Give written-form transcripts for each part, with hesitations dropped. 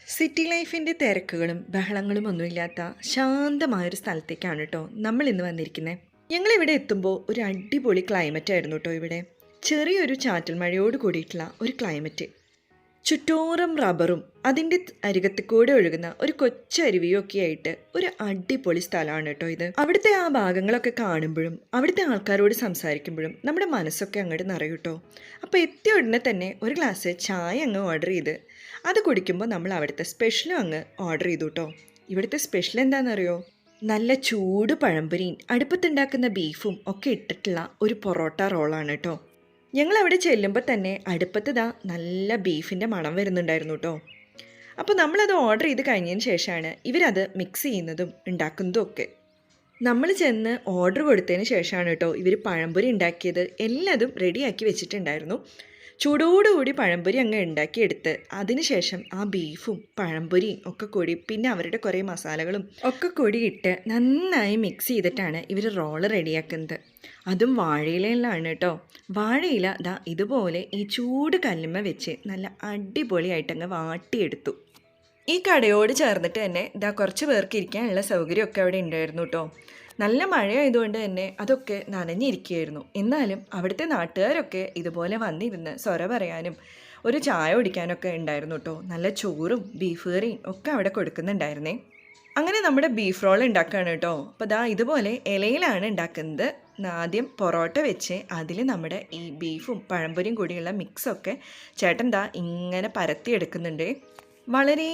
City ലൈഫിൻ്റെ തിരക്കുകളും ബഹളങ്ങളും ഒന്നുമില്ലാത്ത ശാന്തമായൊരു സ്ഥലത്തേക്കാണ് കേട്ടോ നമ്മൾ ഇന്ന് വന്നിരിക്കുന്നത്. ഞങ്ങളിവിടെ എത്തുമ്പോൾ ഒരു അടിപൊളി ക്ലൈമറ്റ് ആയിരുന്നു കേട്ടോ. ഇവിടെ ചെറിയൊരു ചാറ്റൽ മഴയോട് കൂടിയിട്ടുള്ള ഒരു ക്ലൈമറ്റ്, ചുറ്റോറും റബ്ബറും അതിൻ്റെ അരികത്ത് കൂടെ ഒഴുകുന്ന ഒരു കൊച്ചരുവിയും ഒക്കെ ആയിട്ട് ഒരു അടിപൊളി സ്ഥലമാണ് കേട്ടോ ഇത്. അവിടുത്തെ ആ ഭാഗങ്ങളൊക്കെ കാണുമ്പോഴും അവിടുത്തെ ആൾക്കാരോട് സംസാരിക്കുമ്പോഴും നമ്മുടെ മനസ്സൊക്കെ അങ്ങോട്ട് നിറയും കേട്ടോ. അപ്പോൾ എത്തിയ ഉടനെ തന്നെ ഒരു ഗ്ലാസ് ചായ അങ്ങ് ഓർഡർ ചെയ്ത് അത് കുടിക്കുമ്പോൾ നമ്മൾ അവിടുത്തെ സ്പെഷ്യലും അങ്ങ് ഓർഡർ ചെയ്തു കേട്ടോ. ഇവിടുത്തെ സ്പെഷ്യൽ എന്താണെന്നറിയോ? നല്ല ചൂട് പഴംപൊരിയും അടുപ്പത്തുണ്ടാക്കുന്ന ബീഫും ഒക്കെ ഇട്ടിട്ടുള്ള ഒരു പൊറോട്ട റോളാണ് കേട്ടോ. ഞങ്ങളവിടെ ചെല്ലുമ്പോൾ തന്നെ അടുപ്പത്ത് നല്ല ബീഫിൻ്റെ മണം വരുന്നുണ്ടായിരുന്നു കേട്ടോ. അപ്പോൾ നമ്മളത് ഓർഡർ ചെയ്ത് കഴിഞ്ഞതിന് ശേഷമാണ് ഇവരത് മിക്സ് ചെയ്യുന്നതും ഉണ്ടാക്കുന്നതും ഒക്കെ. നമ്മൾ ചെന്ന് ഓർഡർ കൊടുത്തതിന് ശേഷമാണ് കേട്ടോ ഇവർ പഴംപൊരി ഉണ്ടാക്കിയത്. എല്ലാതും റെഡിയാക്കി വെച്ചിട്ടുണ്ടായിരുന്നു. ചൂടോടുകൂടി പഴംപൊരി അങ്ങ് ഉണ്ടാക്കിയെടുത്ത് അതിനുശേഷം ആ ബീഫും പഴംപൊരിയും ഒക്കെ കൂടി പിന്നെ അവരുടെ കുറേ മസാലകളും ഒക്കെ കൂടി ഇട്ട് നന്നായി മിക്സ് ചെയ്തിട്ടാണ് ഇവർ റോള് റെഡിയാക്കുന്നത്. അതും വാഴയിലയിലാണ് കേട്ടോ. വാഴയില ഇതുപോലെ ഈ ചൂട് കല്ലുമ്മ വെച്ച് നല്ല അടിപൊളിയായിട്ടങ്ങ് വാട്ടിയെടുത്തു. ഈ കടയോട് ചേർന്നിട്ട് തന്നെ കുറച്ച് പേർക്ക് ഇരിക്കാനുള്ള സൗകര്യമൊക്കെ അവിടെ ഉണ്ടായിരുന്നു കേട്ടോ. നല്ല മഴയായതുകൊണ്ട് തന്നെ അതൊക്കെ നനഞ്ഞിരിക്കുകയായിരുന്നു. എന്നാലും അവിടുത്തെ നാട്ടുകാരൊക്കെ ഇതുപോലെ വന്നിരുന്ന് സൊര പറയാനും ഒരു ചായ കുടിക്കാനൊക്കെ ഉണ്ടായിരുന്നു കേട്ടോ. നല്ല ചോറും ബീഫ് കറിയും ഒക്കെ അവിടെ കൊടുക്കുന്നുണ്ടായിരുന്നേ. അങ്ങനെ നമ്മുടെ ബീഫ് റോൾ ഉണ്ടാക്കുകയാണ് കേട്ടോ. അപ്പോൾ ഇതുപോലെ ഇലയിലാണ് ഉണ്ടാക്കുന്നത്. ആദ്യം പൊറോട്ട വെച്ച് അതിൽ നമ്മുടെ ഈ ബീഫും പഴംപൊരിയും കൂടിയുള്ള മിക്സൊക്കെ ചേട്ടൻ ഇങ്ങനെ പരത്തിയെടുക്കുന്നുണ്ട്. വളരെ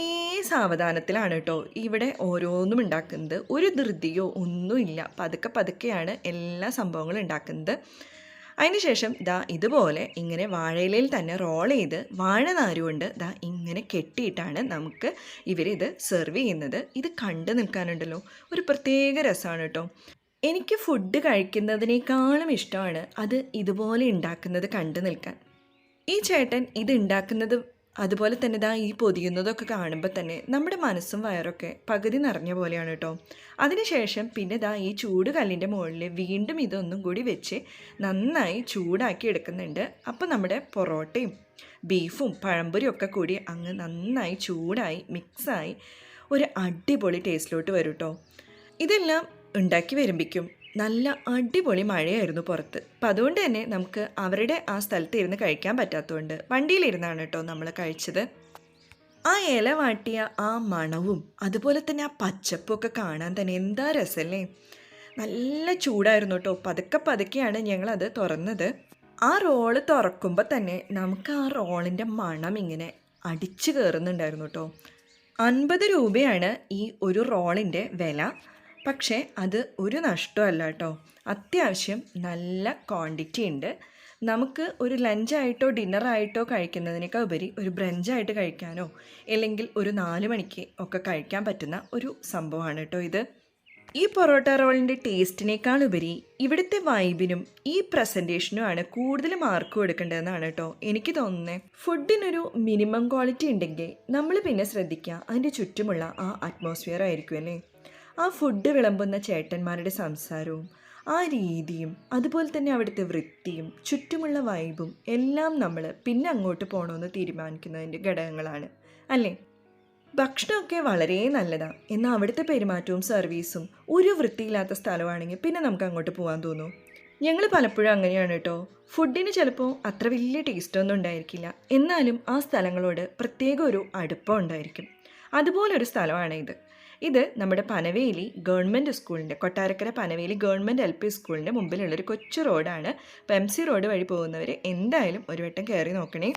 സാവധാനത്തിലാണ് കേട്ടോ ഇവിടെ ഓരോന്നും ഉണ്ടാക്കുന്നത്. ഒരു ധൃതിയോ ഒന്നുമില്ല, പതുക്കെ പതുക്കെയാണ് എല്ലാ സംഭവങ്ങളും ഉണ്ടാക്കുന്നത്. അതിനുശേഷം ഇതുപോലെ ഇങ്ങനെ വാഴയിലയിൽ തന്നെ റോൾ ചെയ്ത് വാഴനാരുകൊണ്ട് ഇങ്ങനെ കെട്ടിയിട്ടാണ് നമുക്ക് ഇവരിത് സെർവ് ചെയ്യുന്നത്. ഇത് കണ്ടു നിൽക്കാനുണ്ടല്ലോ ഒരു പ്രത്യേക രസമാണ് കേട്ടോ. എനിക്ക് ഫുഡ് കഴിക്കുന്നതിനേക്കാളും ഇഷ്ടമാണ് അത് ഇതുപോലെ ഉണ്ടാക്കുന്നത് കണ്ടു നിൽക്കാൻ. ഈ ചേട്ടൻ ഇത് ഉണ്ടാക്കുന്നത് അതുപോലെ തന്നെ ഈ പൊതിയുന്നതൊക്കെ കാണുമ്പോൾ തന്നെ നമ്മുടെ മനസ്സും വയറൊക്കെ പകുതി നിറഞ്ഞ പോലെയാണ് കേട്ടോ. അതിനുശേഷം പിന്നെ ഈ ചൂട് കല്ലിൻ്റെ മുകളിൽ വീണ്ടും ഇതൊന്നും കൂടി വെച്ച് നന്നായി ചൂടാക്കി എടുക്കുന്നുണ്ട്. അപ്പോൾ നമ്മുടെ പൊറോട്ടയും ബീഫും പഴംപൊരിയും ഒക്കെ കൂടി അങ്ങ് നന്നായി ചൂടായി മിക്സായി ഒരു അടിപൊളി ടേസ്റ്റിലോട്ട് വരും കേട്ടോ. ഇതെല്ലാം ഉണ്ടാക്കി വരുമ്പോഴേക്കും നല്ല അടിപൊളി മഴയായിരുന്നു പുറത്ത്. അപ്പം അതുകൊണ്ട് തന്നെ നമുക്ക് അവരുടെ ആ സ്ഥലത്ത് ഇരുന്ന് കഴിക്കാൻ പറ്റാത്തതുകൊണ്ട് വണ്ടിയിലിരുന്നാണ് കേട്ടോ നമ്മൾ കഴിച്ചത്. ആ ഇല വാട്ടിയ ആ മണവും അതുപോലെ തന്നെ ആ പച്ചപ്പും ഒക്കെ കാണാൻ തന്നെ എന്താ രസമല്ലേ. നല്ല ചൂടായിരുന്നു കേട്ടോ. പതുക്കെ പതുക്കെയാണ് ഞങ്ങളത് തുറന്നത്. ആ റോള് തുറക്കുമ്പോൾ തന്നെ നമുക്ക് ആ റോളിൻ്റെ മണം ഇങ്ങനെ അടിച്ചു കയറുന്നുണ്ടായിരുന്നു കേട്ടോ. 50 രൂപയാണ് ഈ ഒരു റോളിൻ്റെ വില. പക്ഷേ അത് ഒരു നഷ്ടമല്ല കേട്ടോ. അത്യാവശ്യം നല്ല ക്വാണ്ടിറ്റി ഉണ്ട്. നമുക്ക് ഒരു ലഞ്ചായിട്ടോ ഡിന്നറായിട്ടോ കഴിക്കുന്നതിനേക്കാൾ ഉപരി ഒരു ബ്രഞ്ചായിട്ട് കഴിക്കാനോ അല്ലെങ്കിൽ ഒരു 4 മണിക്ക് ഒക്കെ കഴിക്കാൻ പറ്റുന്ന ഒരു സംഭവമാണ് കേട്ടോ ഇത്. ഈ പൊറോട്ട റോളിൻ്റെ ടേസ്റ്റിനേക്കാൾ ഉപരി ഇവിടുത്തെ വൈബിനും ഈ പ്രസൻറ്റേഷനുമാണ് കൂടുതൽ മാർക്ക് കൊടുക്കേണ്ടതെന്നാണ് കേട്ടോ എനിക്ക് തോന്നുന്നത്. ഫുഡിനൊരു മിനിമം ക്വാളിറ്റി ഉണ്ടെങ്കിൽ നമ്മൾ പിന്നെ ശ്രദ്ധിക്കുക അതിൻ്റെ ചുറ്റുമുള്ള ആ അറ്റ്മോസ്ഫിയർ ആയിരിക്കും അല്ലേ. ആ ഫുഡ് വിളമ്പുന്ന ചേട്ടന്മാരുടെ സംസാരവും ആ രീതിയും അതുപോലെ തന്നെ അവിടുത്തെ വൃത്തിയും ചുറ്റുമുള്ള വൈബും എല്ലാം നമ്മൾ പിന്നെ അങ്ങോട്ട് പോകണമെന്ന് തീരുമാനിക്കുന്നതിൻ്റെ ഘടകങ്ങളാണ് അല്ലേ. ഭക്ഷണമൊക്കെ വളരെ നല്ലതാണ്. എന്നാൽ അവിടുത്തെ പെരുമാറ്റവും സർവീസും ഒരു വൃത്തിയില്ലാത്ത സ്ഥലമാണെങ്കിൽ പിന്നെ നമുക്ക് അങ്ങോട്ട് പോകാൻ തോന്നും. ഞങ്ങൾ പലപ്പോഴും അങ്ങനെയാണ് കേട്ടോ. ഫുഡിന് ചിലപ്പോൾ അത്ര വലിയ ടേസ്റ്റൊന്നും ഉണ്ടായിരിക്കില്ല, എന്നാലും ആ സ്ഥലങ്ങളോട് പ്രത്യേക ഒരു അടുപ്പം ഉണ്ടായിരിക്കും. അതുപോലൊരു സ്ഥലമാണ് ഇത്. ഇത് നമ്മുടെ പനവേലി ഗവൺമെൻറ് സ്കൂളിൻ്റെ കൊട്ടാരക്കര പനവേലി ഗവൺമെൻറ് LP സ്കൂളിൻ്റെ മുമ്പിലുള്ളൊരു കൊച്ചു റോഡാണ്. പെംസി റോഡ് വഴി പോകുന്നവർ എന്തായാലും ഒരു വട്ടം കയറി നോക്കണേ.